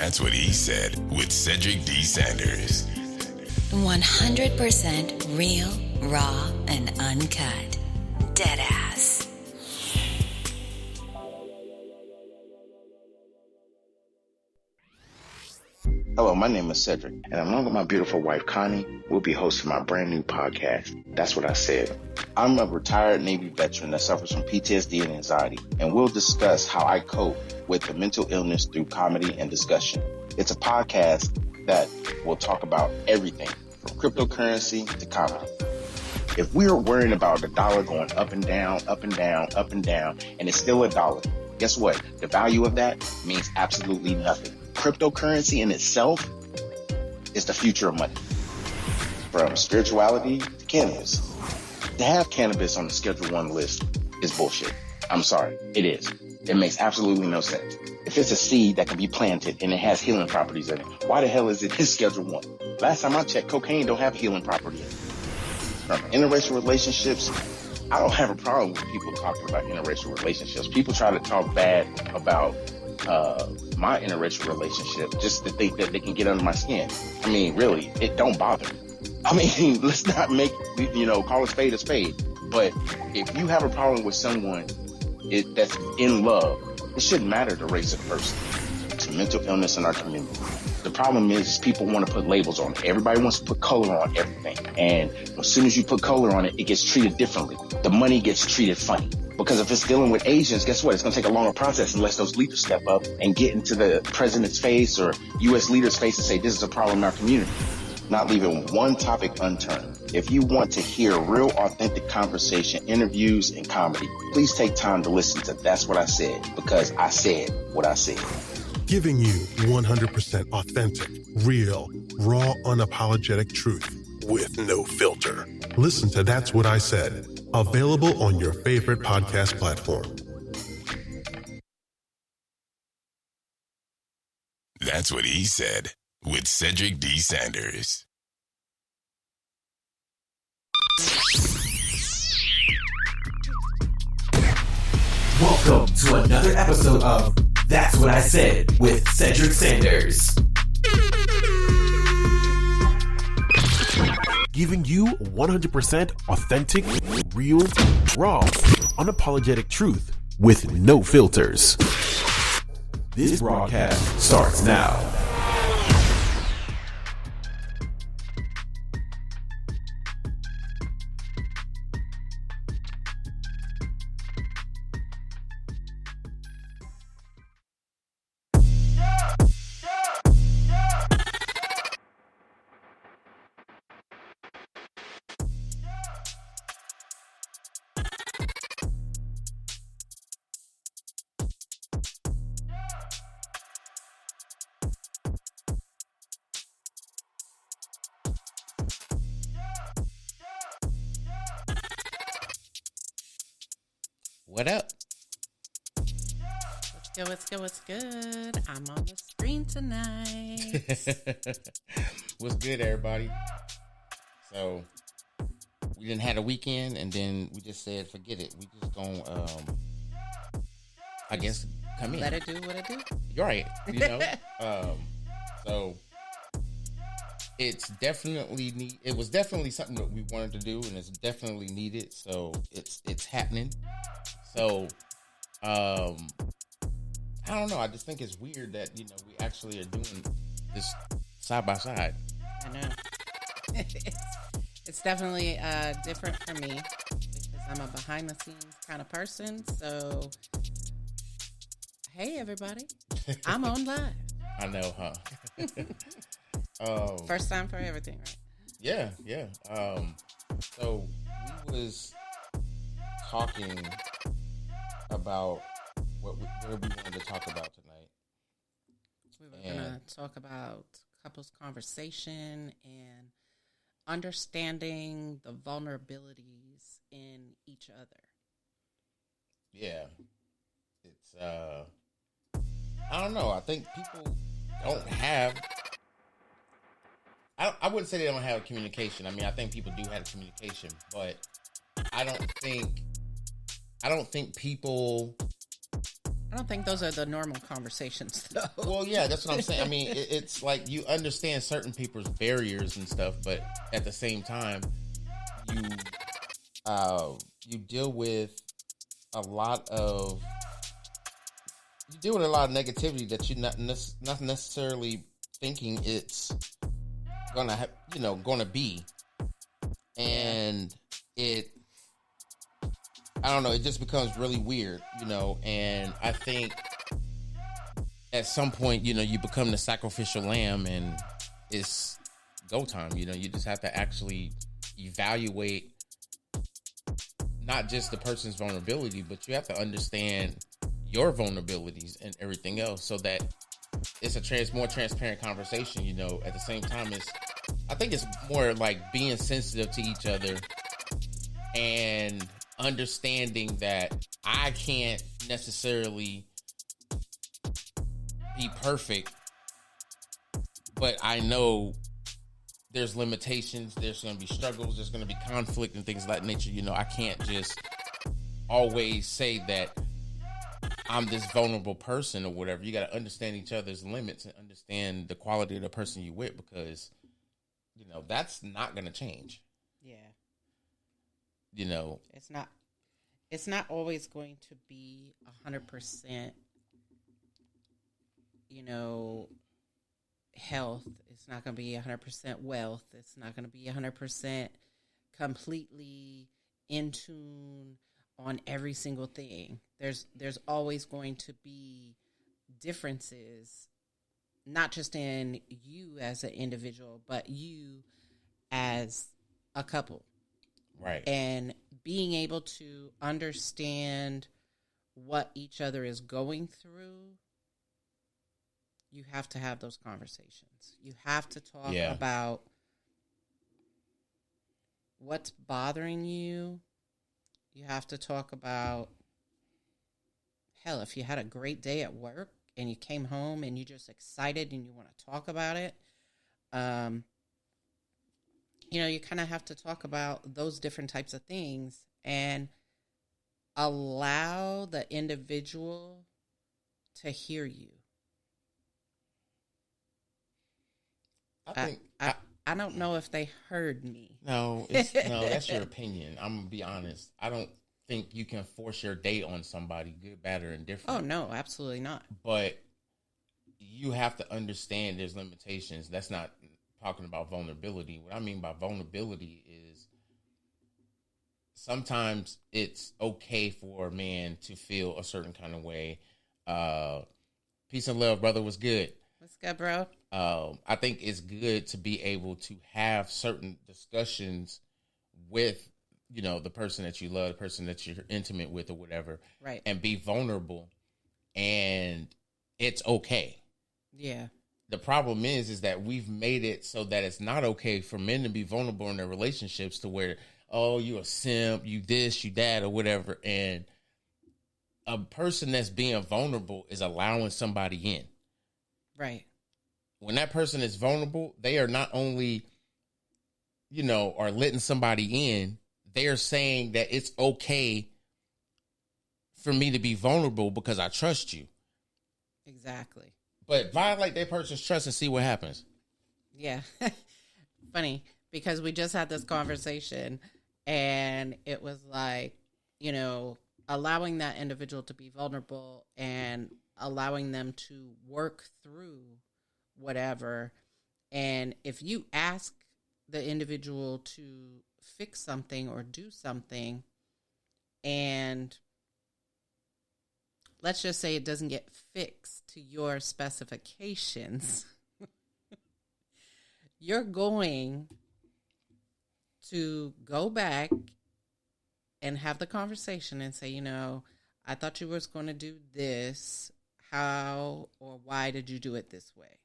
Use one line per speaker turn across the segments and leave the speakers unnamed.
That's what he said with Cedric D. Sanders.
100% real, raw, and uncut. Deadass.
Hello, my name is Cedric, and along with my beautiful wife, Connie, we'll be hosting my brand new podcast, That's What I Said. I'm a retired Navy veteran that suffers from PTSD and anxiety, and we'll discuss how I cope with the mental illness through comedy and discussion. It's a podcast that will talk about everything from cryptocurrency to comedy. If we're worrying about the dollar going up and down, up and down, up and down, and it's still a dollar, guess what? The value of that means absolutely nothing. Cryptocurrency in itself is the future of money. From spirituality to cannabis. To have cannabis on the Schedule 1 list is bullshit. I'm sorry, it is. It makes absolutely no sense. If it's a seed that can be planted and it has healing properties in it, why the hell is it in Schedule 1? Last time I checked, cocaine don't have healing property in it. From interracial relationships, I don't have a problem with people talking about interracial relationships. People try to talk bad about my interracial relationship just to think that they can get under my skin. I mean, really, it don't bother me. I mean, let's not make, call a spade a spade. But if you have a problem with someone that's in love, it shouldn't matter the race of the person. It's a mental illness in our community. The problem is people want to put labels on it. Everybody wants to put color on everything. And as soon as you put color on it, it gets treated differently. The money gets treated funny. Because if it's dealing with Asians, guess what? It's going to take a longer process unless those leaders step up and get into the president's face or U.S. leaders' face and say, this is a problem in our community. Not leaving one topic unturned. If you want to hear real, authentic conversation, interviews, and comedy, please take time to listen to That's What I Said, because I said what I said.
Giving you 100% authentic, real, raw, unapologetic truth with no filter. Listen to That's What I Said. Available on your favorite podcast platform.
That's what he said with Cedric D. Sanders.
Welcome to another episode of That's What I Said with Cedric Sanders. Giving you 100% authentic, real, raw, unapologetic truth with no filters. This broadcast starts now.
What up?
What's good? I'm on the screen tonight.
What's good, everybody? So, we didn't have a weekend, and then we just said, forget it. We just gonna, I guess, come in.
Let it do what it do.
You're right, so, it's definitely it was definitely something that we wanted to do, and it's definitely needed, so it's happening. So, I don't know. I just think it's weird that, we actually are doing this side by side.
I know. It's definitely different for me because I'm a behind the scenes kind of person. So, hey, everybody. I'm on live.
I know, huh?
First time for everything, right?
Yeah. So, we was talking about where we wanted to talk about tonight.
We were going to talk about couples conversation and understanding the vulnerabilities in each other.
Yeah. It's, I don't know. I think people don't have, I wouldn't say they don't have communication. I mean, I think people do have communication, but I don't think people
I don't think those are the normal conversations, though.
Well, yeah, that's what I'm saying. I mean, it's like you understand certain people's barriers and stuff, but at the same time, you you deal with a lot of negativity that you're not necessarily thinking it's gonna be, and I don't know, it just becomes really weird, and I think at some point, you become the sacrificial lamb and it's go time. You just have to actually evaluate not just the person's vulnerability, but you have to understand your vulnerabilities and everything else so that it's a more transparent conversation. At the same time, I think it's more like being sensitive to each other and understanding that I can't necessarily be perfect, but I know there's limitations, there's going to be struggles, there's going to be conflict and things of that nature. I can't just always say that I'm this vulnerable person or whatever. You got to understand each other's limits and understand the quality of the person you with, because that's not going to change.
Yeah.
It's
not always going to be 100%, health. It's not going to be 100% wealth. It's not going to be 100% completely in tune on every single thing. There's always going to be differences, not just in you as an individual, but you as a couple.
Right.
And being able to understand what each other is going through, you have to have those conversations. You have to talk about what's bothering you. You have to talk about, hell, if you had a great day at work and you came home and you're just excited and you want to talk about it, you kind of have to talk about those different types of things and allow the individual to hear you. I don't know if they heard me.
No, that's your opinion. I'm going to be honest. I don't think you can force your date on somebody, good, bad, or indifferent.
Oh, no, absolutely not.
But you have to understand there's limitations. That's not talking about vulnerability. What I mean by vulnerability is sometimes it's okay for a man to feel a certain kind of way. Peace and love, brother. What's good?
What's good, bro?
I think it's good to be able to have certain discussions with, the person that you love, the person that you're intimate with or whatever.
Right.
And be vulnerable. And it's okay.
Yeah.
The problem is that we've made it so that it's not okay for men to be vulnerable in their relationships to where, oh, you a simp, you this, you that, or whatever. And a person that's being vulnerable is allowing somebody in.
Right.
When that person is vulnerable, they are not only, are letting somebody in, they are saying that it's okay for me to be vulnerable because I trust you.
Exactly.
But violate that person's trust and see what happens.
Yeah. Funny, because we just had this conversation and it was like, allowing that individual to be vulnerable and allowing them to work through whatever. And if you ask the individual to fix something or do something, and let's just say it doesn't get fixed to your specifications, you're going to go back and have the conversation and say, I thought you was going to do this. How or why did you do it this way?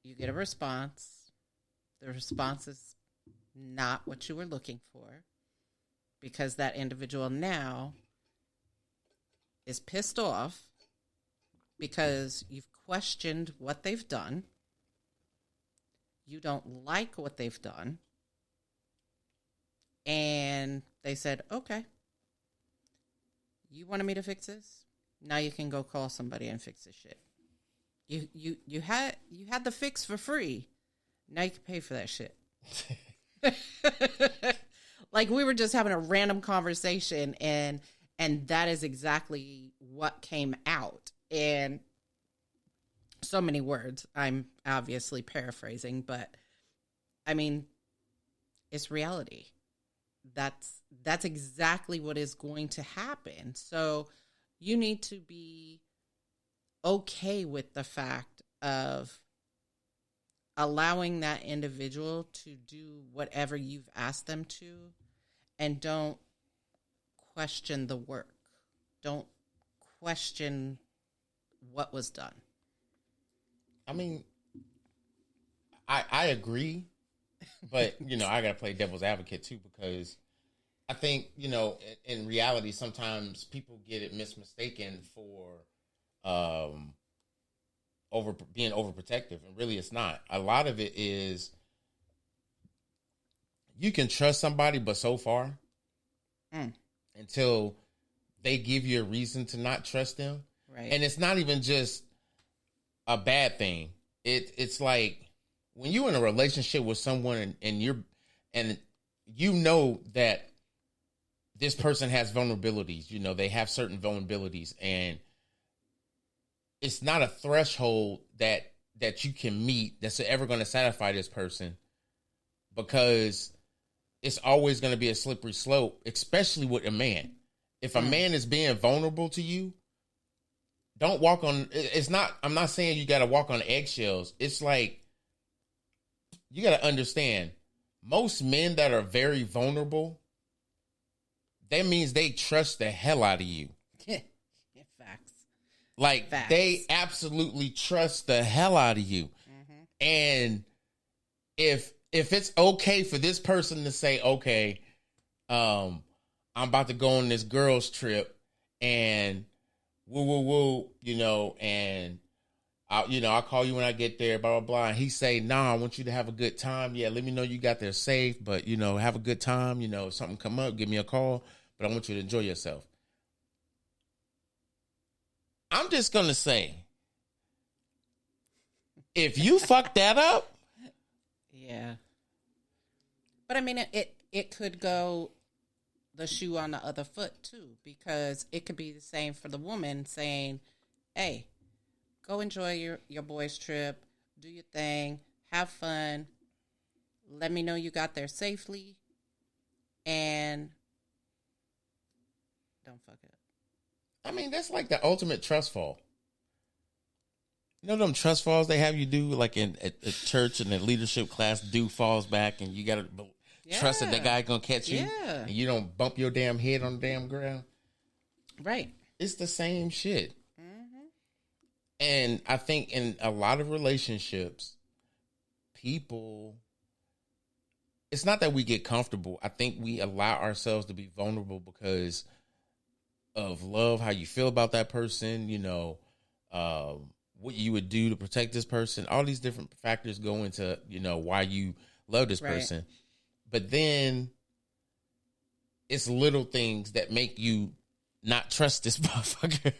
You get a response. The response is not what you were looking for because that individual now is pissed off because you've questioned what they've done. You don't like what they've done. And they said, okay, you wanted me to fix this? Now you can go call somebody and fix this shit. You had the fix for free. Now you can pay for that shit. Like we were just having a random conversation and that is exactly what came out. And so many words. I'm obviously paraphrasing, but I mean, it's reality. That's exactly what is going to happen. So you need to be okay with the fact of allowing that individual to do whatever you've asked them to, and don't question the work. Don't question what was done.
I mean, I agree, but, I got to play devil's advocate too, because I think, in reality, sometimes people get it mistaken for being overprotective, and really it's not. A lot of it is you can trust somebody, but so far until they give you a reason to not trust them.
Right.
And it's not even just a bad thing. It's like when you're in a relationship with someone and you know that this person has vulnerabilities, they have certain vulnerabilities, and it's not a threshold that you can meet that's ever going to satisfy this person, because it's always going to be a slippery slope, especially with a man. If a man is being vulnerable to you, don't walk on, I'm not saying you got to walk on eggshells. It's like, you got to understand, most men that are very vulnerable, that means they trust the hell out of you.
Facts.
Like,
Facts.
They absolutely trust the hell out of you. Mm-hmm. And if it's okay for this person to say, okay, I'm about to go on this girls trip and woo, and I'll call you when I get there, blah, blah, blah. And he say, nah, I want you to have a good time. Yeah, let me know you got there safe, but, have a good time. If something come up, give me a call, but I want you to enjoy yourself. I'm just going to say, if you fuck that up.
Yeah. But I mean, it could go the shoe on the other foot too, because it could be the same for the woman saying, hey, go enjoy your boys' trip, do your thing, have fun, let me know you got there safely, and don't fuck it up.
I mean, that's like the ultimate trust fall. Them trust falls they have you do, like at church and the leadership class, falls back, and you got to trust that guy going to catch you, and you don't bump your damn head on the damn ground.
Right.
It's the same shit. And I think in a lot of relationships, people, it's not that we get comfortable. I think we allow ourselves to be vulnerable because of love, how you feel about that person, what you would do to protect this person. All these different factors go into, why you love this person. But then it's little things that make you not trust this motherfucker.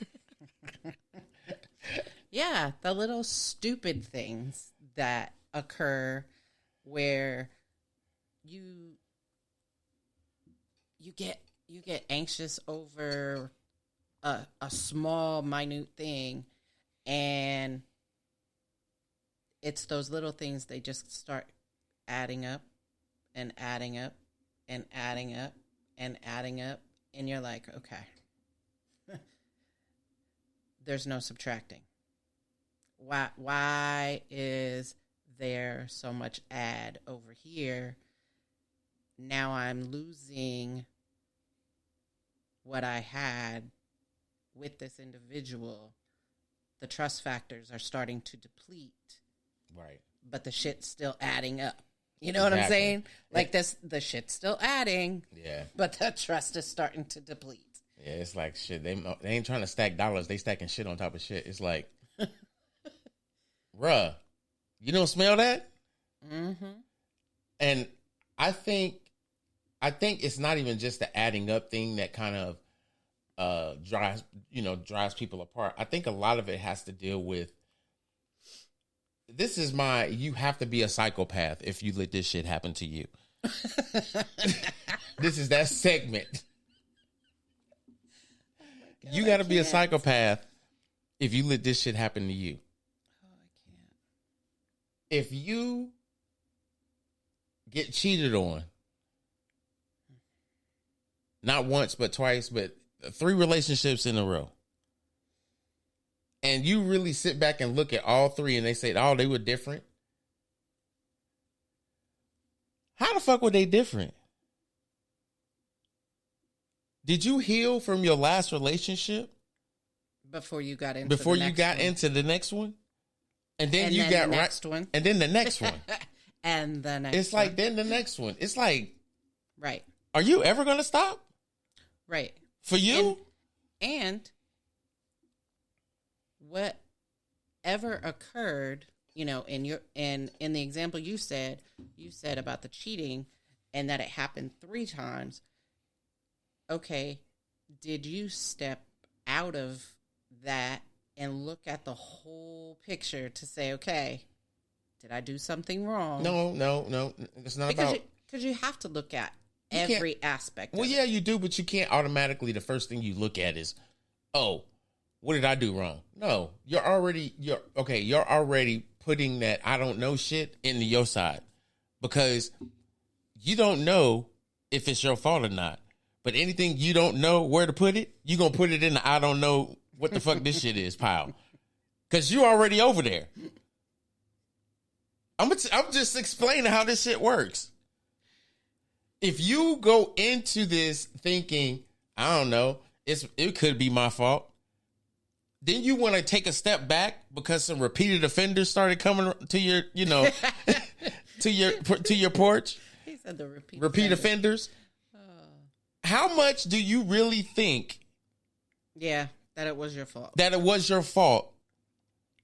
Yeah, the little stupid things that occur where you get anxious over a small, minute thing, and it's those little things, they just start adding up and adding up and adding up and adding up, and you're like, okay, there's no subtracting. Why is there so much add over here? Now I'm losing what I had with this individual. The trust factors are starting to deplete.
Right.
But the shit's still adding up. You know what I'm saying? Like the shit's still adding.
Yeah.
But the trust is starting to deplete.
Yeah, it's like shit. They ain't trying to stack dollars. They stacking shit on top of shit. It's like, bruh, you don't smell that?
Mm-hmm.
And I think it's not even just the adding up thing that kind of drives people apart. I think a lot of it has to deal with, you have to be a psychopath if you let this shit happen to you. This is that segment. God, you got to be a psychopath if you let this shit happen to you.
Oh, I can't.
If you get cheated on, not once, but twice, but 3 relationships in a row, and you really sit back and look at all 3 and they say, oh, they were different. How the fuck were they different? Did you heal from your last relationship
before you got into
into the next one? And then you got
the next one.
And then the next one.
And the next
It's like then the next one. It's like,
right.
Are you ever going to stop?
Right.
For you?
And whatever occurred, in the example you said about the cheating and that it happened 3 times. Okay, did you step out of that and look at the whole picture to say, okay, did I do something wrong?
No. It's not
because you have to look at every aspect.
Well, yeah, you do, but you can't automatically. The first thing you look at is, oh, what did I do wrong? No, you're already putting that I don't know shit into your side because you don't know if it's your fault or not. But anything you don't know where to put it, you're going to put it in the I don't know what the fuck this shit is pile. Because you already over there. I'm just explaining how this shit works. If you go into this thinking, I don't know, it could be my fault. Then you want to take a step back because some repeated offenders started coming to your, to your porch.
He said the
repeat offenders. How much do you really think?
Yeah, that it was your fault.
That it was your fault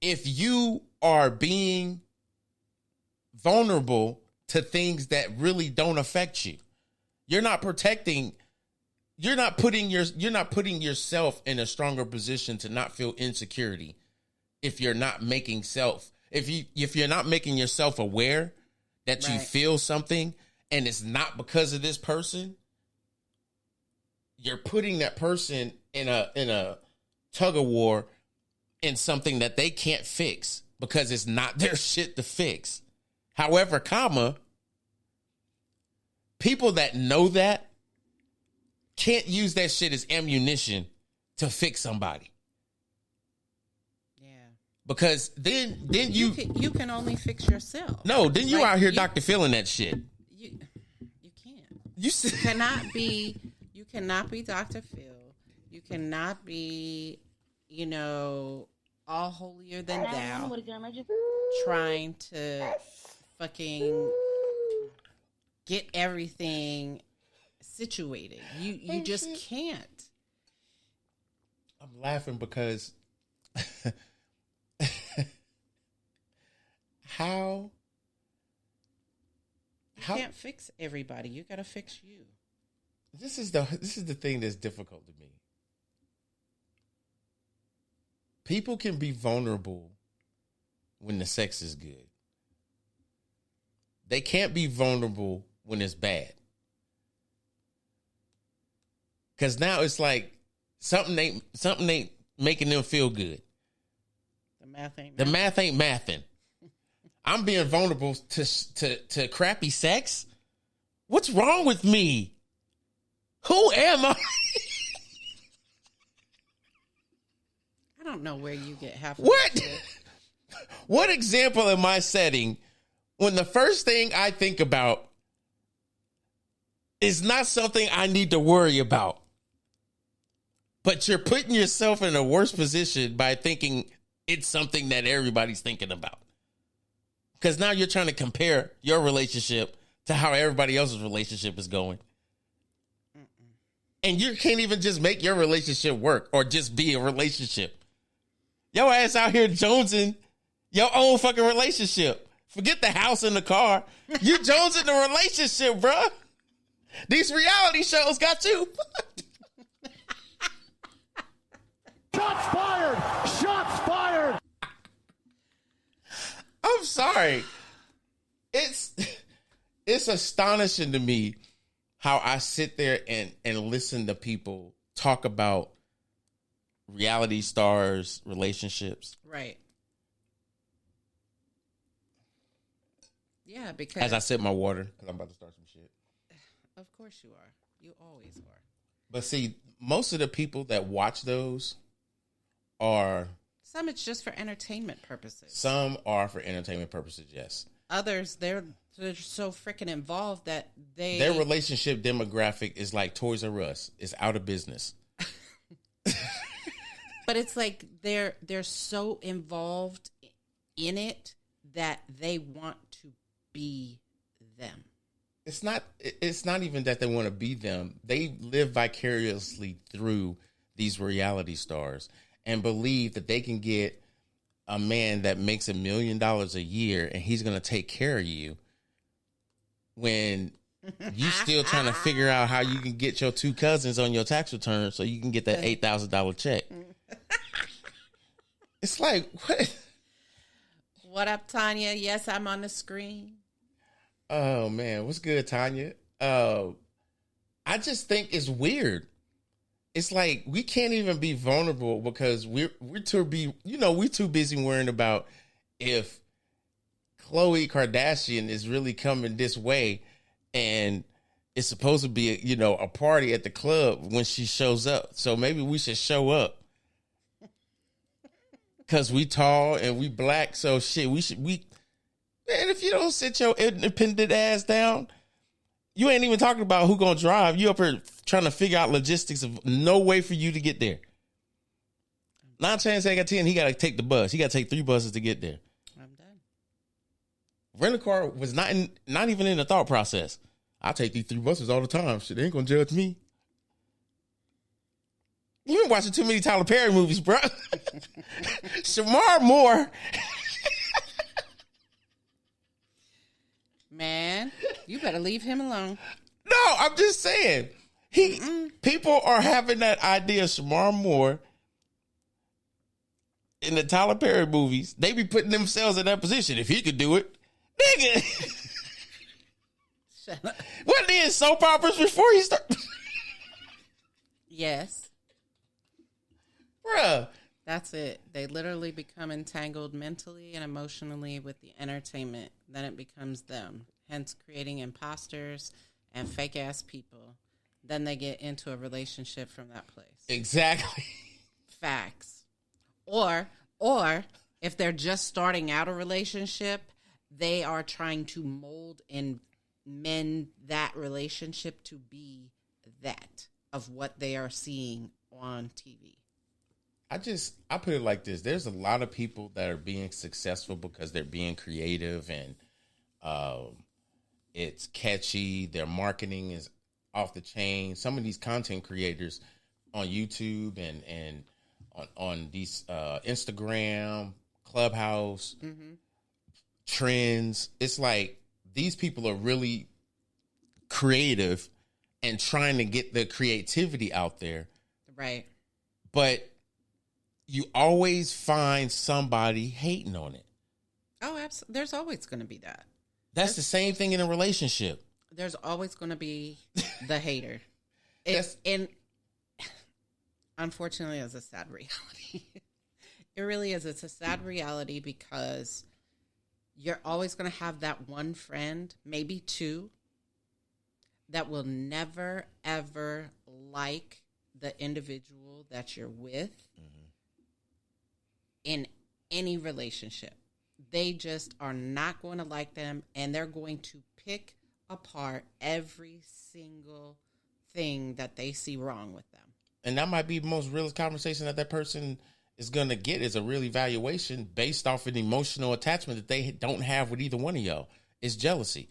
if you are being vulnerable to things that really don't affect you. You're not protecting. You're not putting yourself in a stronger position to not feel insecurity if you're not making if you're not making yourself aware that you feel something and it's not because of this person. You're putting that person in a tug of war in something that they can't fix because it's not their shit to fix. However, people that know that can't use that shit as ammunition to fix somebody.
Yeah.
Because then you
can only fix yourself.
No, then you out here Dr. Phil'ing that shit.
You can't.
You
cannot be Dr. Phil. You cannot be, all holier than thou, trying to fucking get everything situated. You just can't.
I'm laughing because how
you can't fix everybody. You got to fix you.
This is the thing that's difficult to me. People can be vulnerable when the sex is good. They can't be vulnerable when it's bad. Cause now it's like something ain't making them feel good. The math ain't mathing. I'm being vulnerable to crappy sex. What's wrong with me? Who am I?
I don't know where you get half.
What example am I setting when the first thing I think about is not something I need to worry about? But you're putting yourself in a worse position by thinking it's something that everybody's thinking about. Because now you're trying to compare your relationship to how everybody else's relationship is going. And you can't even just make your relationship work or just be a relationship. Your ass out here jonesing your own fucking relationship. Forget the house and the car. You jonesing the relationship, bruh. These reality shows got you. sorry. It's astonishing to me how I sit there and listen to people talk about reality stars, relationships.
Right. Yeah, because
As I sip my water, because I'm about to start some shit.
of course you are. You always are.
But see, most of the people that watch those are...
Some it's just for entertainment purposes.
Some are for entertainment purposes, yes.
Others, they're so freaking involved that
their relationship demographic is like Toys R Us. It's out of business.
But it's like they're so involved in it that they want to be them.
It's not even that they want to be them. They live vicariously through these reality stars and believe that they can get a man that makes $1 million a year and he's going to take care of you when you still trying to figure out how you can get your 2 cousins on your tax return so you can get that $8,000 check. It's like, what?
What up, Tanya? Yes, I'm on the screen.
Oh, man. What's good, Tanya? I just think it's weird. It's like we can't even be vulnerable because we're too busy worrying about if Khloe Kardashian is really coming this way and it's supposed to be a party at the club when she shows up. So maybe we should show up because we tall and we black. So shit, man, if you don't sit your independent ass down, you ain't even talking about who gonna drive. You up here trying to figure out logistics of no way for you to get there. 9 times out of 10, he got to take the bus. He got to take 3 buses to get there.
I'm done.
Rent a car was not even in the thought process. I take these 3 buses all the time. Shit, they ain't gonna judge me. You been watching too many Tyler Perry movies, bro. Shamar Moore.
Man, you better leave him alone.
No, I'm just saying. People are having that idea of Shamar Moore in the Tyler Perry movies. They be putting themselves in that position. If he could do it, nigga.
Shut up.
Wasn't he in soap operas before he started?
Yes.
Bruh.
That's it. They literally become entangled mentally and emotionally with the entertainment. Then it becomes them, hence creating imposters and fake ass people. Then they get into a relationship from that place.
Exactly.
Facts. Or if they're just starting out a relationship, they are trying to mold and mend that relationship to be that of what they are seeing on TV.
I put it like this. There's a lot of people that are being successful because they're being creative and it's catchy. Their marketing is off the chain. Some of these content creators on YouTube and on these Instagram, Clubhouse, Trends. It's like these people are really creative and trying to get the creativity out there.
Right.
But you always find somebody hating on it.
Oh, absolutely. There's always going to be that.
That's the same thing in a relationship.
There's always going to be the hater. And unfortunately, it's a sad reality. It really is. It's a sad reality because you're always going to have that one friend, maybe 2, that will never, ever like the individual that you're with. In any relationship. They just are not going to like them, and they're going to pick apart every single thing that they see wrong with them.
And that might be the most realist conversation that person is going to get is a real evaluation based off an emotional attachment that they don't have with either one of y'all. It's jealousy.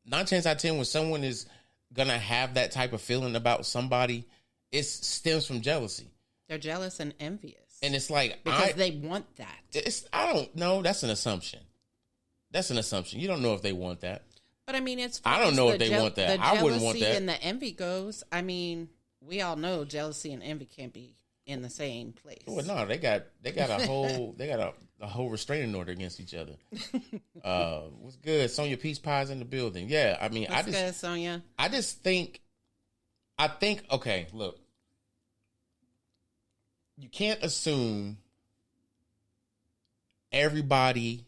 9 times out of 10, when someone is going to have that type of feeling about somebody, it stems from jealousy.
They're jealous and envious.
And it's like...
Because they want that.
I don't know. That's an assumption. You don't know if they want that.
But I mean, it's...
I don't know if they want that. I wouldn't want that.
And the envy goes, I mean, we all know jealousy and envy can't be in the same place.
Well, no, they got a whole restraining order against each other. What's good? Sonia Peace Pie's in the building. Yeah, I mean,
What's good, Sonia?
I think, okay, look, you can't assume everybody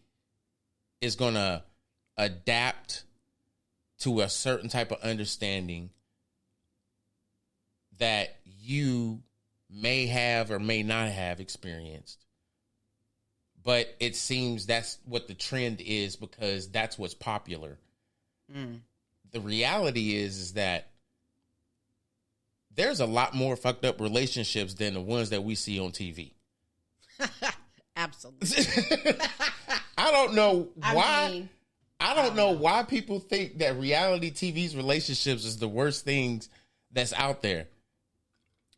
is gonna adapt to a certain type of understanding that you may have or may not have experienced. But it seems that's what the trend is because that's what's popular. The reality is that there's a lot more fucked up relationships than the ones that we see on TV.
Absolutely.
I don't know why. I don't know why people think that reality TV's relationships is the worst things that's out there.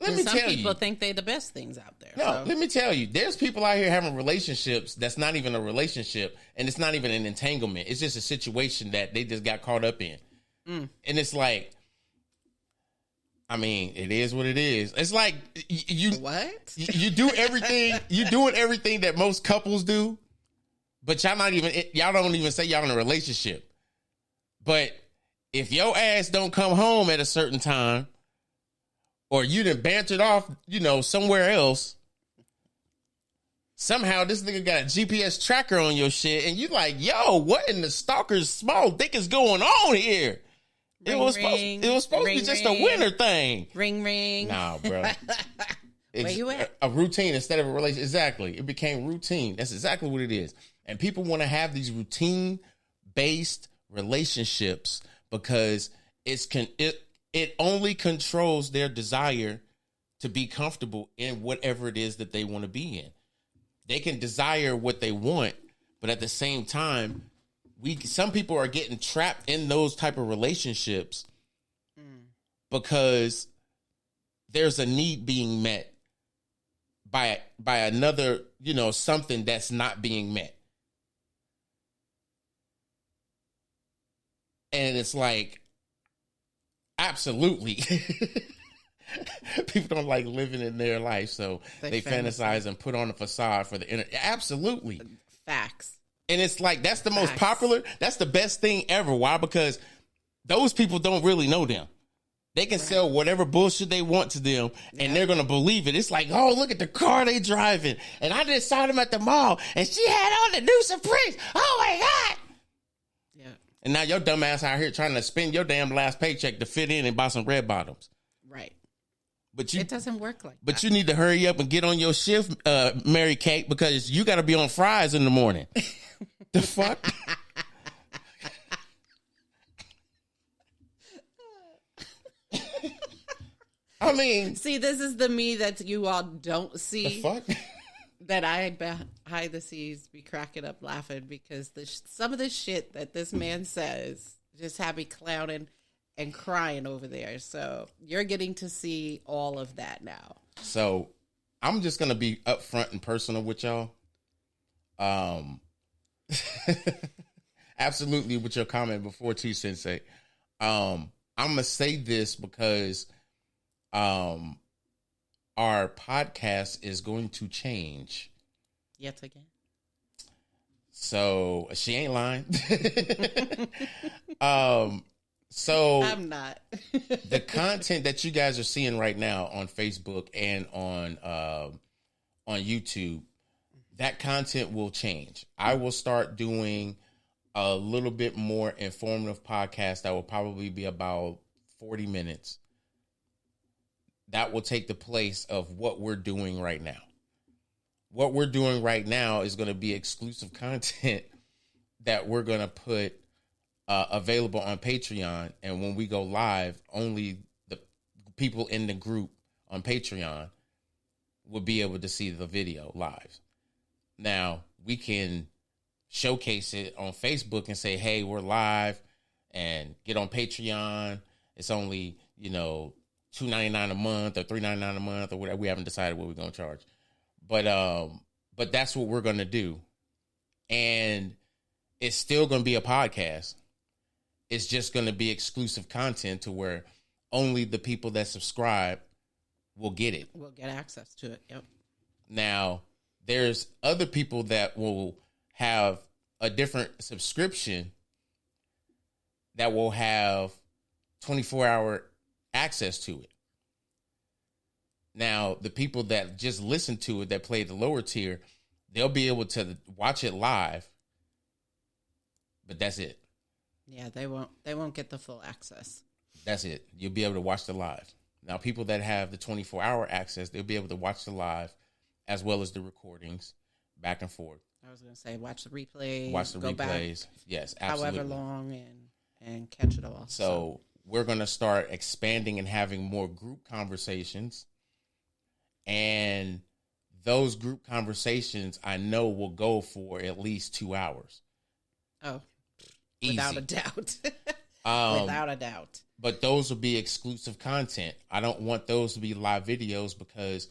Let me tell you.
Some people think they're the best things out there.
No, let me tell you. There's people out here having relationships that's not even a relationship, and it's not even an entanglement. It's just a situation that they just got caught up in. And it's like, I mean, it is what it is. It's like you do everything. You doing everything that most couples do, but y'all don't even say y'all in a relationship. But if your ass don't come home at a certain time, or you done bantered off, somewhere else, somehow this nigga got a GPS tracker on your shit, and you like, yo, what in the stalker's small dick is going on here? It was supposed to be just a winter thing.
Ring, ring.
Nah, bro.
Where you at?
A routine instead of a relationship. Exactly. It became routine. That's exactly what it is. And people want to have these routine-based relationships because it only controls their desire to be comfortable in whatever it is that they want to be in. They can desire what they want, but at the same time, some people are getting trapped in those type of relationships because there's a need being met by another, something that's not being met. And it's like, absolutely. People don't like living in their life, so they fantasize and put on a facade for the internet. Absolutely.
Facts.
And it's like, that's the most popular, that's the best thing ever. Why? Because those people don't really know them. They can sell whatever bullshit they want to them, and they're going to believe it. It's like, oh, look at the car they driving. And I just saw them at the mall, and she had on the new Supremes. Oh, my God.
Yeah.
And now your dumb ass out here trying to spend your damn last paycheck to fit in and buy some red bottoms.
Right.
But
it doesn't work like that.
But you need to hurry up and get on your shift, Mary Kate, because you got to be on fries in the morning. The fuck? I mean,
see, this is the me that you all don't see.
The fuck?
That I behind the scenes be cracking up laughing because some of the shit that this man says just have me clowning and crying over there. So you're getting to see all of that now.
So I'm just gonna be upfront and personal with y'all. Absolutely, with your comment before, T Sensei. I'm gonna say this because our podcast is going to change
yet again.
So she ain't lying. So
I'm not.
The content that you guys are seeing right now on Facebook and on YouTube, that content will change. I will start doing a little bit more informative podcast that will probably be about 40 minutes. That will take the place of what we're doing right now. What we're doing right now is going to be exclusive content that we're going to put available on Patreon. And when we go live, only the people in the group on Patreon will be able to see the video live. Now, we can showcase it on Facebook and say, hey, we're live, and get on Patreon. It's only, $2.99 a month or $3.99 a month or whatever. We haven't decided what we're going to charge. But that's what we're going to do. And it's still going to be a podcast. It's just going to be exclusive content to where only the people that subscribe will get it.
We'll get access to it. Yep.
Now, there's other people that will have a different subscription that will have 24-hour access to it. Now, the people that just listen to it, that play the lower tier, they'll be able to watch it live, but that's it.
Yeah, they won't get the full access.
That's it. You'll be able to watch the live. Now, people that have the 24-hour access, they'll be able to watch the live as well as the recordings back and forth.
I was going to say, watch the replays.
Watch the replays. Back, yes, absolutely.
However long and catch it all.
So we're going to start expanding and having more group conversations. And those group conversations, I know, will go for at least 2 hours.
Oh,
easy.
Without a doubt. Without a doubt.
But those will be exclusive content. I don't want those to be live videos because,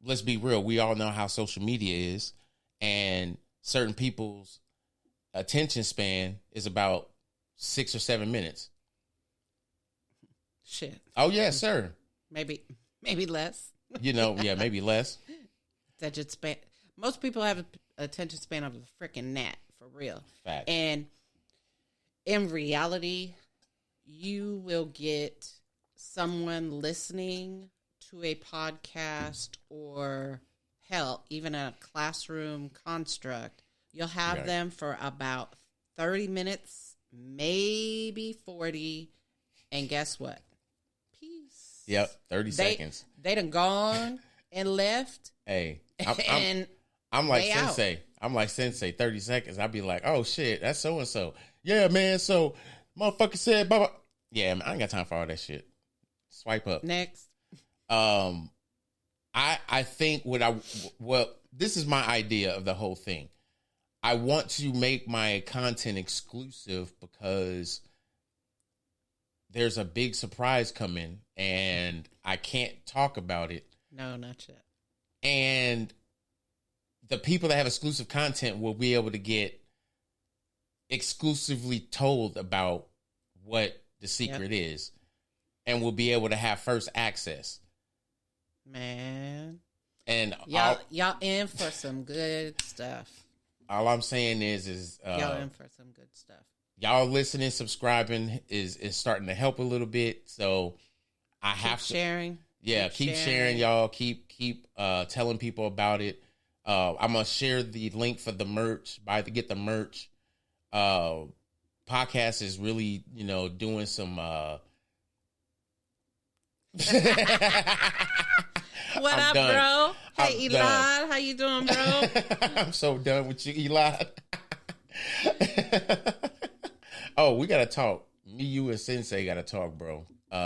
let's be real, we all know how social media is. And certain people's attention span is about 6 or 7 minutes.
Shit.
Oh, yes, sir.
Maybe less.
Maybe less.
Attention span. Most people have an attention span of a freaking gnat, for real.
Fact.
And in reality, you will get someone listening to a podcast or, hell, even a classroom construct. You'll have them for about 30 minutes, maybe 40. And guess what? Peace.
Yep, 30 seconds.
They done gone and left.
Hey, I'm like Sensei. Out. I'm like Sensei, 30 seconds. I'll be like, oh, shit, that's so-and-so. Yeah, man, so motherfucker said, blah, blah. Yeah, man, I ain't got time for all that shit. Swipe up.
Next.
I think this is my idea of the whole thing. I want to make my content exclusive because there's a big surprise coming and I can't talk about it.
No, not yet.
And the people that have exclusive content will be able to get exclusively told about what the secret is and will be able to have first access.
Man.
And
y'all in for some good stuff.
All I'm saying is
y'all in for some good stuff.
Y'all listening, subscribing is starting to help a little bit. So I have to
sharing.
Yeah, keep sharing, y'all. Keep telling people about it. I'm gonna share the link for the merch. Get the merch. Podcast is really, doing some.
What up, bro? Hey, Eli, how you doing, bro?
I'm so done with you, Eli. Oh, we gotta talk. Me, you, and Sensei gotta talk, bro. We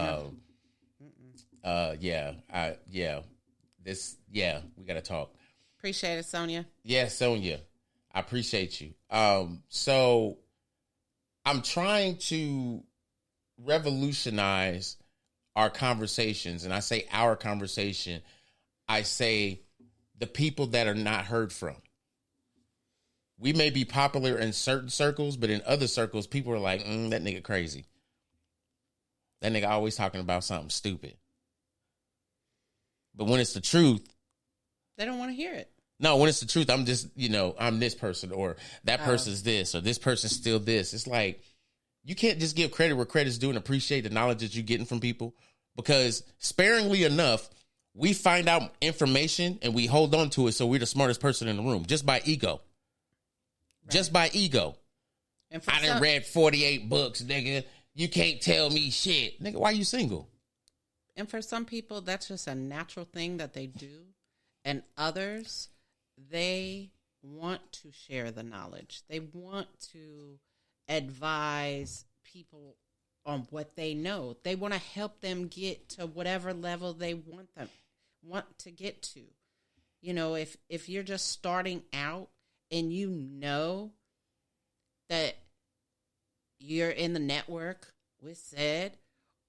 gotta talk.
Appreciate it, Sonia.
Yeah, Sonia, I appreciate you. So I'm trying to revolutionize our conversations, and I say our conversation. I say the people that are not heard from. We may be popular in certain circles, but in other circles, people are like, that nigga crazy. That nigga always talking about something stupid. But when it's the truth,
they don't want to hear it.
No, when it's the truth, I'm just, I'm this person or that person's this or this person's still this. It's like, you can't just give credit where credit's due and appreciate the knowledge that you're getting from people, because sparingly enough, we find out information and we hold on to it so we're the smartest person in the room just by ego. Right. Just by ego. And I done read 48 books, nigga. You can't tell me shit. Nigga, why you single?
And for some people, that's just a natural thing that they do. And others, they want to share the knowledge. They want to advise people on what they know. They want to help them get to whatever level they want to get to. If you're just starting out and you know that you're in the network with Ced,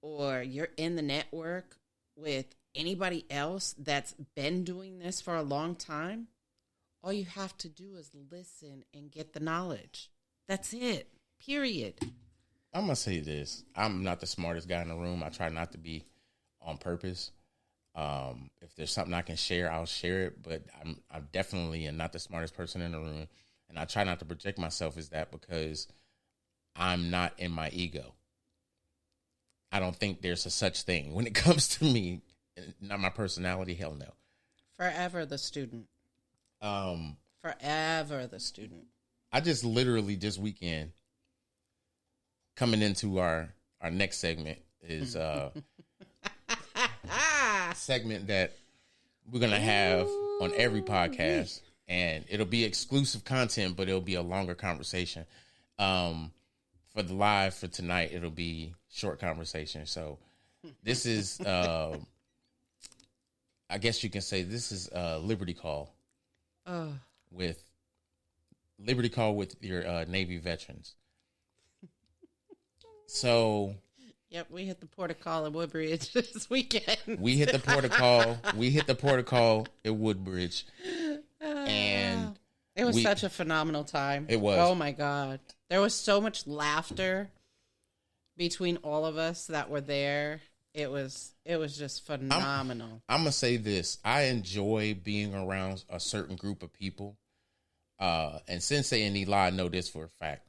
or you're in the network with anybody else that's been doing this for a long time, all you have to do is listen and get the knowledge. That's it. Period.
I'm going to say this. I'm not the smartest guy in the room. I try not to be on purpose. If there's something I can share, I'll share it. But I'm definitely am not the smartest person in the room, and I try not to project myself as that because I'm not in my ego. I don't think there's a such thing when it comes to me. Not my personality. Hell no.
Forever the student. Forever the student.
I just literally this weekend coming into our next segment is a segment that we're going to have on every podcast, and it'll be exclusive content, but it'll be a longer conversation. For the live for tonight, it'll be short conversation. So this is, I guess you can say this is a Liberty Call with your Navy veterans. So,
yep, we hit the port of call at Woodbridge this weekend.
We hit the port of call at Woodbridge, and
it was such a phenomenal time.
It was.
Oh my God, there was so much laughter between all of us that were there. It was just phenomenal.
I'm gonna say this: I enjoy being around a certain group of people, and Sensei and Eli know this for a fact.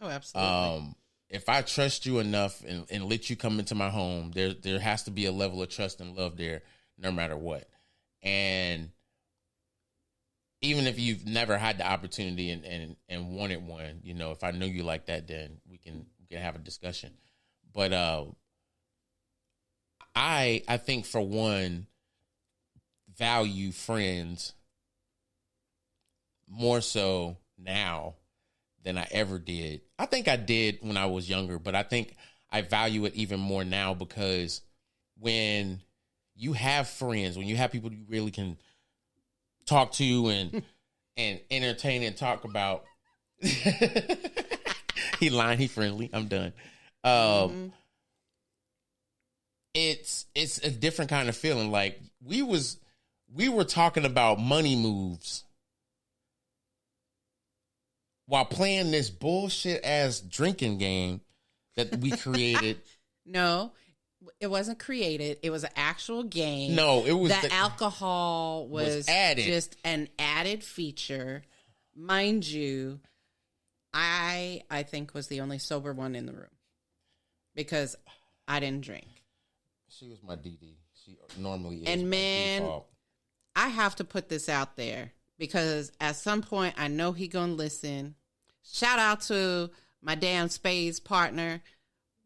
Oh, absolutely.
If I trust you enough and let you come into my home, there has to be a level of trust and love there, no matter what. And even if you've never had the opportunity and wanted one, you know, if I know you like that, then we can have a discussion. But I think for one, value friends more so now than I ever did. I think I did when I was younger, but I think I value it even more now because when you have friends, when you have people you really can talk to and entertain and talk about, he lying, he friendly. I'm done. It's a different kind of feeling. Like we were talking about money moves while playing this bullshit ass drinking game that we created.
No, it wasn't created. It was an actual game.
No, it was
the alcohol was
added.
Just an added feature. Mind you, I think was the only sober one in the room because I didn't drink.
She was my DD. She normally is.
And man, I have to put this out there because at some point I know he gonna listen. Shout out to my damn spades partner.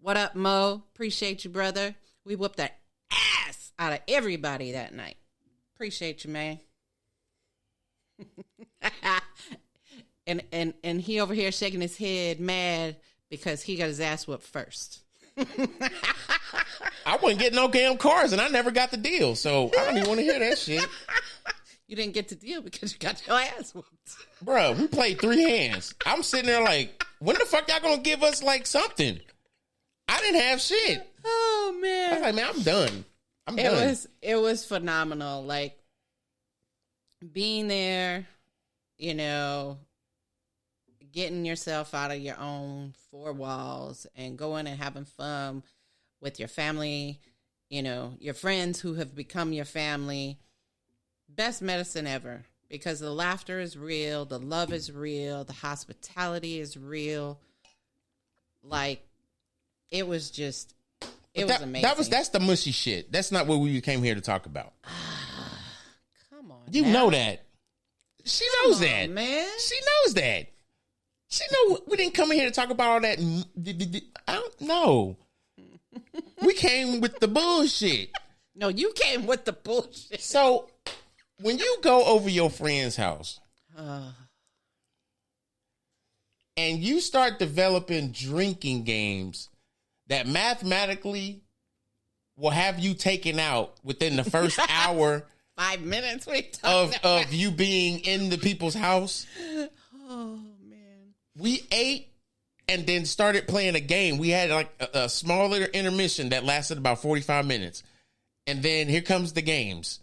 What up, Mo? Appreciate you, brother. We whooped the ass out of everybody that night. Appreciate you, man. and he over here shaking his head mad because he got his ass whooped first.
I wasn't getting no damn cars and I never got the deal, so I don't even want to hear that shit.
You didn't get the deal because you got your ass whooped.
Bro, we played 3 hands. I'm sitting there like, when the fuck y'all gonna give us like something? I didn't have shit.
Oh man.
I was like, man, I'm done. I'm done.
It was phenomenal. Like being there, you know, getting yourself out of your own 4 walls and going and having fun with your family, you know, your friends who have become your family. Best medicine ever because the laughter is real, the love is real, the hospitality is real. Like it was just, it was amazing.
That's the mushy shit. That's not what we came here to talk about.
Come on,
you know that. She knows that,
man.
She knows that. She know we didn't come in here to talk about all that. I don't know. We came with the bullshit.
No, you came with the bullshit.
So when you go over your friend's house and you start developing drinking games that mathematically will have you taken out within the first hour
5 minutes
of you being in the people's house.
Oh, man.
We ate and then started playing a game. We had like a small little intermission that lasted about 45 minutes. And then here comes the games.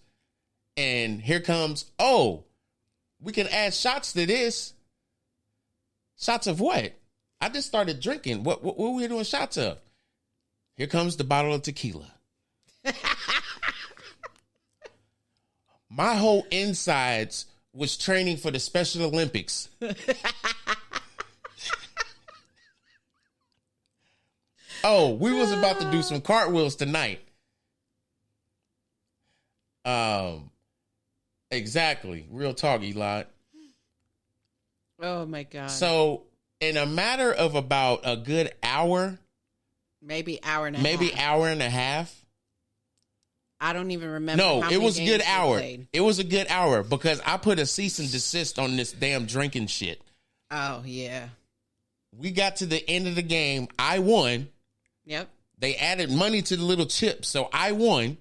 And here comes, we can add shots to this. Shots of what? I just started drinking. What were we doing shots of? Here comes the bottle of tequila. my whole insides was training for the Special Olympics. Oh, we was about to do some cartwheels tonight. Exactly. Real talk, Eli.
Oh my God.
So in a matter of about a good hour,
maybe hour and a half. I don't even remember.
No,
how
it
many
was a good
games we
hour.
played.
It was a good hour because I put a cease and desist on this damn drinking shit.
Oh yeah.
We got to the end of the game. I won.
Yep.
They added money to the little chips, so I won.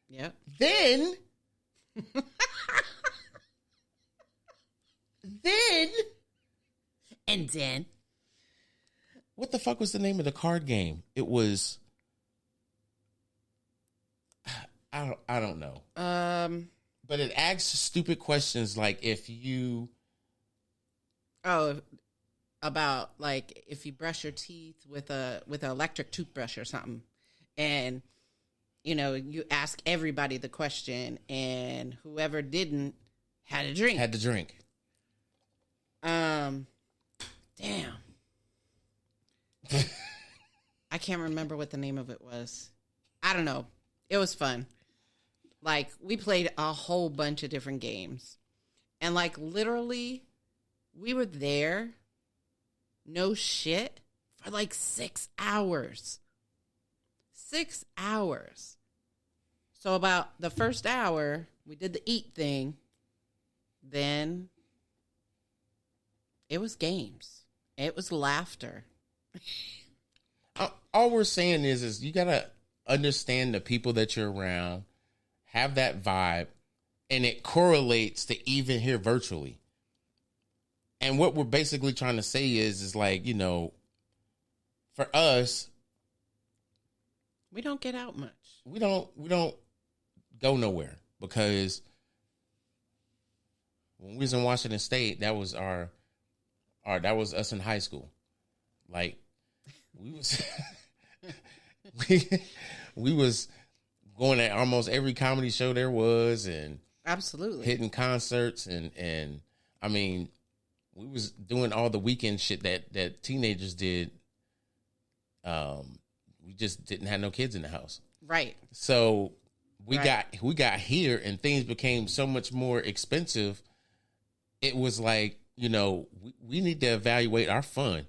Yep.
Then
And then
what the fuck was the name of the card game? It was I don't know. But it asks stupid questions like if you
about like if you brush your teeth with an electric toothbrush or something, and you ask everybody the question, and whoever didn't had to drink. Damn. I can't remember what the name of it was. I don't know. It was fun. Like, we played a whole bunch of different games. And, like, literally, we were there, no shit, for like 6 hours. 6 hours. So, about the first hour, we did the eat thing. Then, it was games. It was laughter.
All we're saying is you got to understand the people that you're around, have that vibe, and it correlates to even here virtually. And what we're basically trying to say is like, for us,
we don't get out much.
We don't go nowhere because when we was in Washington State, that was that was us in high school. Like we was we was going to almost every comedy show there was, and
absolutely
hitting concerts, and I mean, we was doing all the weekend shit that teenagers did. We just didn't have no kids in the house,
right?
So we got here, and things became so much more expensive. It was like, we need to evaluate our fun.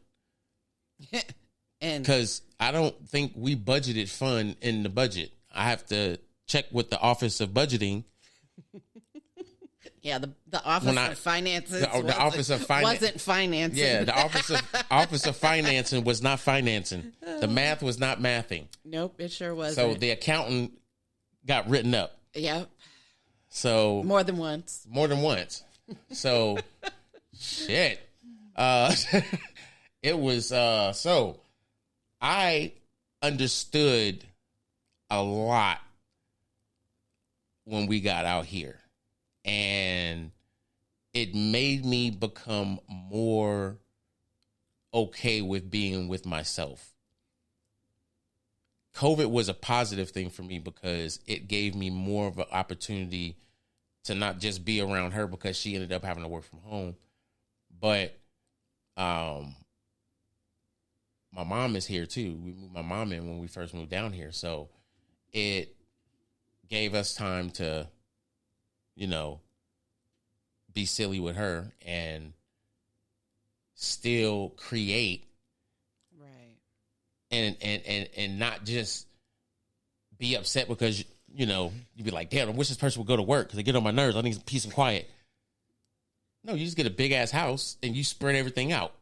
And because I don't think we budgeted fun in the budget. I have to check with the Office of Budgeting.
Yeah, the Office of Finances.
The Office of Finance
wasn't financing.
Yeah, the Office of Financing was not financing. The math was not mathing.
Nope, it sure wasn't.
So the accountant got written up.
Yep.
So
more than once.
So shit. It was so I understood a lot when we got out here, and it made me become more okay with being with myself. COVID was a positive thing for me because it gave me more of an opportunity to not just be around her because she ended up having to work from home, but my mom is here too. We moved my mom in when we first moved down here. So it gave us time to, be silly with her and still create.
Right.
And not just be upset because, you'd be like, damn, I wish this person would go to work because they get on my nerves. I need some peace and quiet. No, you just get a big ass house and you spread everything out.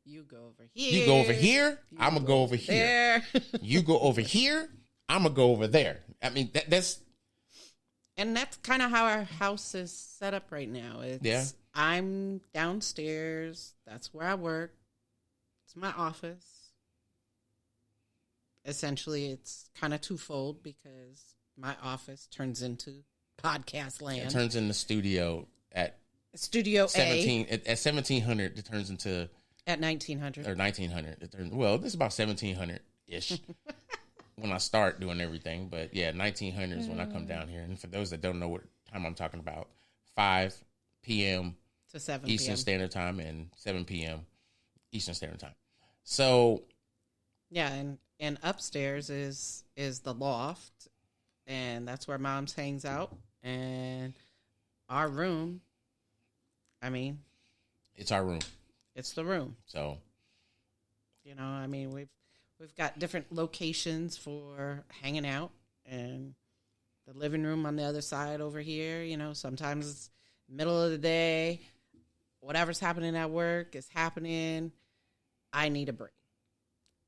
You go over here.
You go over here. I'm going to go over here. You go over here. I'm going to go over there. I mean, that's.
And that's kind of how our house is set up right now. I'm downstairs. That's where I work. It's my office. Essentially, it's kind of twofold because my office turns into podcast land.
It turns into studio at
Studio
17 at 1700. It turns into
at 1900
or 1900. It turns, well, this is about 1700 ish when I start doing everything. But yeah, 1900 is when I come down here. And for those that don't know what time I'm talking about, 5 p.m.
to 7
Eastern
p.m.
Standard Time and 7 p.m. Eastern Standard Time. So
yeah, and upstairs is the loft, and that's where Mom's hangs out, and our room. I mean,
it's our room.
It's the room.
So,
you know, I mean, we've got different locations for hanging out, and the living room on the other side over here. You know, sometimes it's middle of the day, whatever's happening at work is happening. I need a break.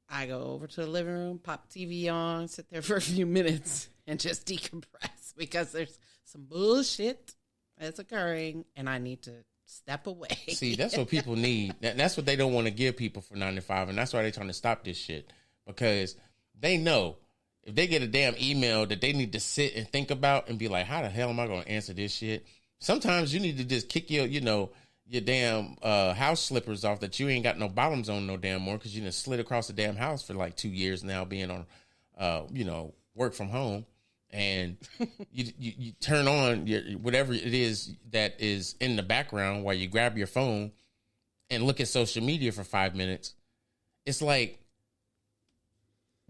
I go over to the living room, pop TV on, sit there for a few minutes, and just decompress because there's some bullshit that's occurring, and I need to step away.
See, that's what people need. That's what they don't want to give people for 9 to 5, and that's why they're trying to stop this shit, because they know if they get a damn email that they need to sit and think about and be like, how the hell am I going to answer this shit? Sometimes you need to just kick your damn house slippers off that you ain't got no bottoms on no damn more, because you done slid across the damn house for like 2 years now being on, work from home. And you turn on whatever it is that is in the background while you grab your phone and look at social media for 5 minutes. It's like,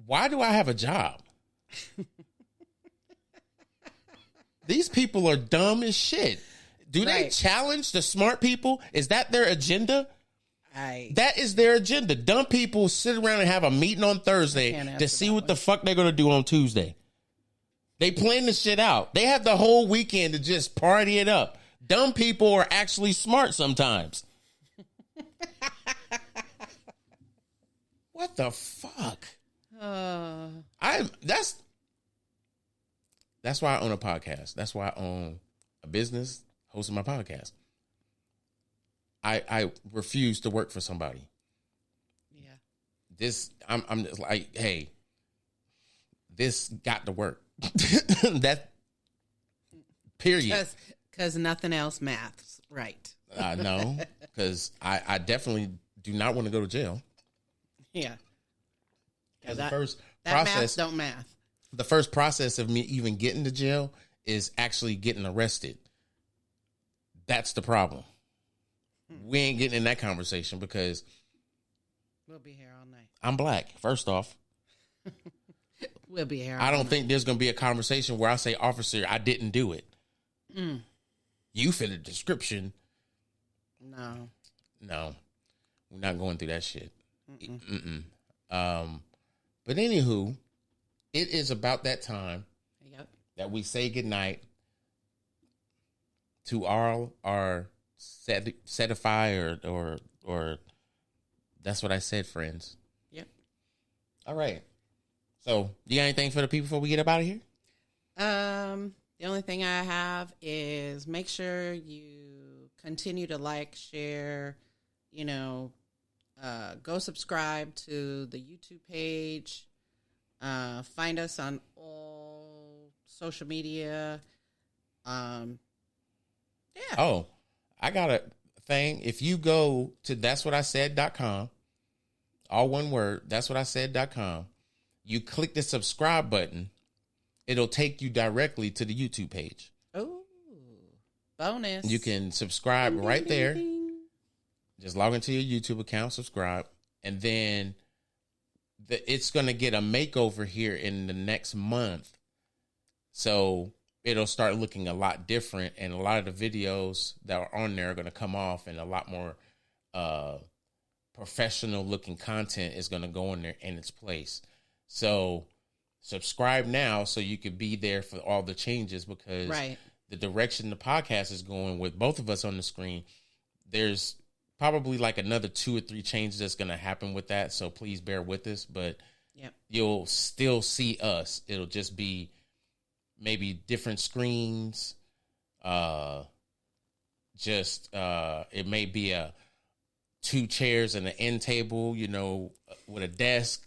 why do I have a job? These people are dumb as shit. Do they challenge the smart people? Is that their agenda? That is their agenda. Dumb people sit around and have a meeting on Thursday to see what the fuck they're going to do on Tuesday. They plan the shit out. They have the whole weekend to just party it up. Dumb people are actually smart sometimes. What the fuck? That's why I own a podcast. That's why I own a business hosting my podcast. I refuse to work for somebody. Yeah. I'm just like, hey, this got to work. That period.
Because nothing else maths, right?
No, because I definitely do not want to go to jail.
Yeah.
As the first
that
process,
math don't math.
The first process of me even getting to jail is actually getting arrested. That's the problem. We ain't getting in that conversation because
we'll be here all night.
I'm black, first off.
We'll be here all
I don't
night.
think there's going to be a conversation where I say, officer, I didn't do it. You fit a description.
No.
We're not going through that shit. But anywho, it is about that time that we say goodnight to all our Cedify or that's what I said, friends.
Yep.
All right. So, you got anything for the people before we get up out of here?
The only thing I have is make sure you continue to like, share, go subscribe to the YouTube page. Find us on all social media. Yeah.
Oh, I got a thing. If you go to that'swhatIced.com, all one word, that'swhatIced.com, you click the subscribe button, it'll take you directly to the YouTube page.
Oh, bonus.
You can subscribe right there. Just log into your YouTube account, subscribe, and then it's going to get a makeover here in the next month. So it'll start looking a lot different, and a lot of the videos that are on there are going to come off, and a lot more professional looking content is going to go in there in its place. So subscribe now so you could be there for all the changes, because the direction the podcast is going with both of us on the screen, there's probably like another 2 or 3 changes that's going to happen with that. So please bear with us, but you'll still see us. It'll just be maybe different screens. It may be 2 chairs and an end table, with a desk.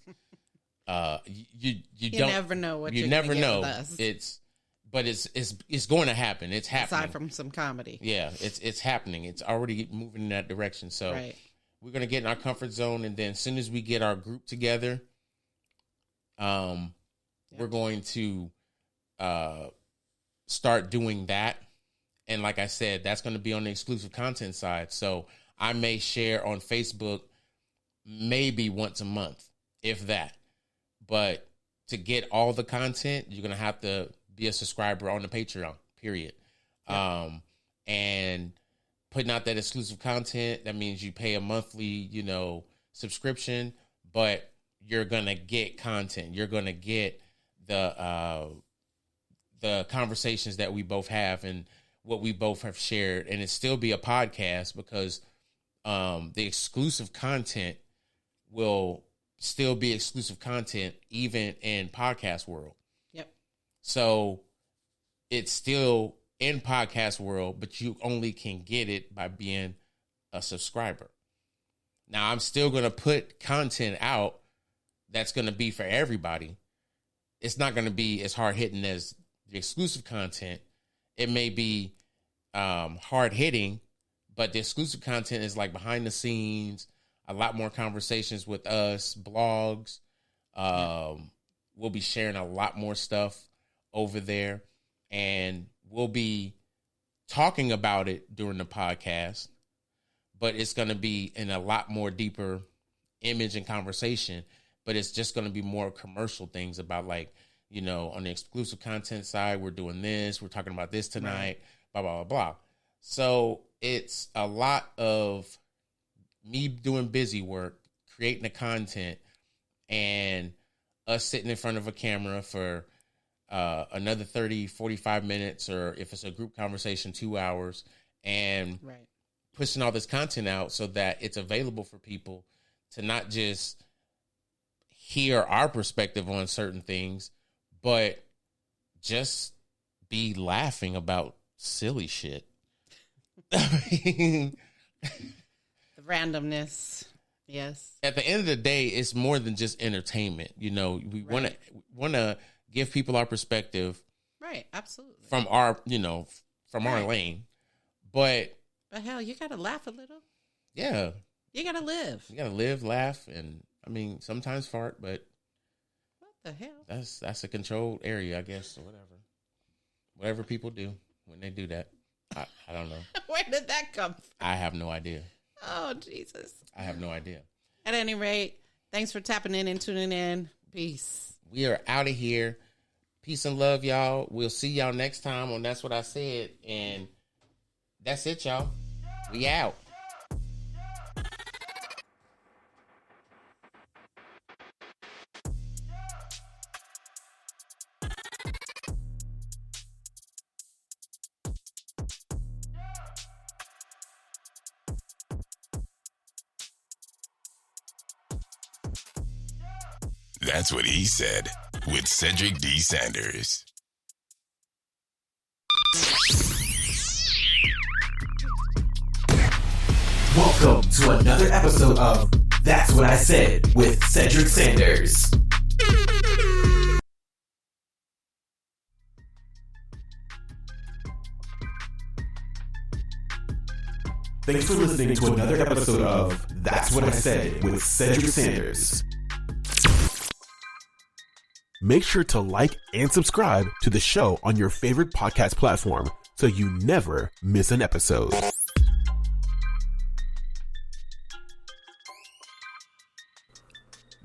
You
never know what you never know. With us.
It's going to happen. It's happening.
Aside from some comedy.
Yeah, it's happening. It's already moving in that direction. So we're going to get in our comfort zone. And then as soon as we get our group together, we're going to start doing that. And like I said, that's going to be on the exclusive content side. So I may share on Facebook maybe once a month, if that. But to get all the content, you're going to have to be a subscriber on the Patreon, period. Yeah. And putting out that exclusive content, that means you pay a monthly, subscription, but you're going to get content. You're going to get the conversations that we both have and what we both have shared. And it still be a podcast because the exclusive content will still be exclusive content even in podcast world.
Yep.
So it's still in podcast world, but you only can get it by being a subscriber. Now, I'm still going to put content out that's going to be for everybody. It's not going to be as hard hitting as the exclusive content. It may be hard hitting, but the exclusive content is like behind the scenes, a lot more conversations with us, blogs. We'll be sharing a lot more stuff over there, and we'll be talking about it during the podcast, but it's going to be in a lot more deeper image and conversation, but it's just going to be more commercial things about like, on the exclusive content side, we're doing this, we're talking about this tonight, blah, blah, blah, blah. So it's a lot of me doing busy work, creating the content, and us sitting in front of a camera for another 30, 45 minutes, or if it's a group conversation, 2 hours, and pushing all this content out so that it's available for people to not just hear our perspective on certain things, but just be laughing about silly shit.
The randomness. Yes.
At the end of the day, it's more than just entertainment. We want to give people our perspective.
Right. Absolutely.
From our, our lane. But
hell, you got to laugh a little.
Yeah.
You got to live.
You got to live, laugh, and sometimes fart, but
what the hell?
That's a controlled area, I guess, or whatever. Whatever people do when they do that. I don't know.
Where did that come from?
I have no idea.
Oh, Jesus.
I have no idea.
At any rate, thanks for tapping in and tuning in. Peace.
We are out of here. Peace and love, y'all. We'll see y'all next time on That's What I Said. And that's it, y'all. We out.
That's What He Said with Cedric D. Sanders.
Welcome to another episode of That's What I Said with Cedric Sanders. Thanks for listening to another episode of That's What I Said with Cedric Sanders. Make sure to like and subscribe to the show on your favorite podcast platform so you never miss an episode.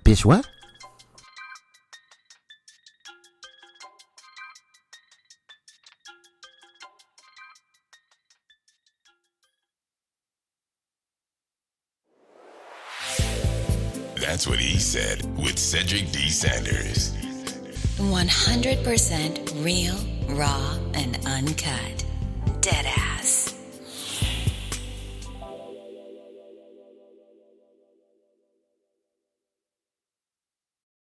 Bitch, what?
That's What He Said with Cedric D. Sanders.
100% real, raw, and uncut. Deadass.